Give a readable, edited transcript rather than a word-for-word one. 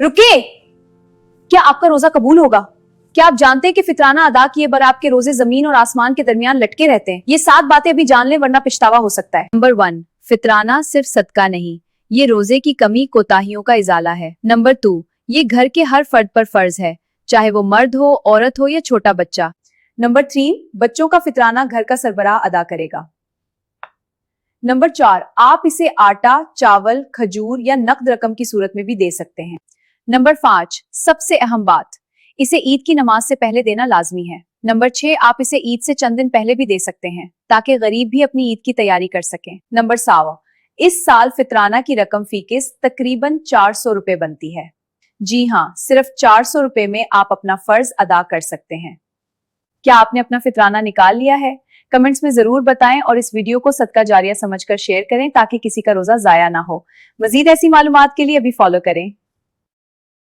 रुकिए, क्या आपका रोजा कबूल होगा? क्या आप जानते हैं कि फितराना अदा किए पर आपके रोजे जमीन और आसमान के दरमियान लटके रहते हैं? ये 7 बातें अभी जान लें वरना पछतावा हो सकता है। नंबर 1, फितराना सिर्फ सदका नहीं, ये रोजे की कमी कोताहियों का इजाला है। नंबर 2, ये घर के हर फर्द पर फर्ज है, चाहे वो मर्द हो, औरत हो या छोटा बच्चा। नंबर 3, बच्चों का फितराना घर का सरबराह अदा करेगा। नंबर 4, आप इसे आटा, चावल, खजूर या नकद रकम की सूरत में भी दे सकते हैं। नंबर 5, सबसे अहम बात, इसे ईद की नमाज से पहले देना लाजमी है। नंबर 6, आप इसे ईद से चंद दिन पहले भी दे सकते हैं ताकि गरीब भी अपनी ईद की तैयारी कर सकें। नंबर 7, इस साल फितराना की रकम फीकिस तकरीबन 400 रुपए बनती है। जी हाँ, सिर्फ 400 रुपए में आप अपना फर्ज अदा कर सकते हैं। क्या आपने अपना फितराना निकाल लिया है? कमेंट्स में जरूर बताएं और इस वीडियो को सदका जारिया समझकर शेयर करें ताकि किसी का रोजा जाया ना हो। मजीद ऐसी मालूमात के लिए अभी फॉलो करें।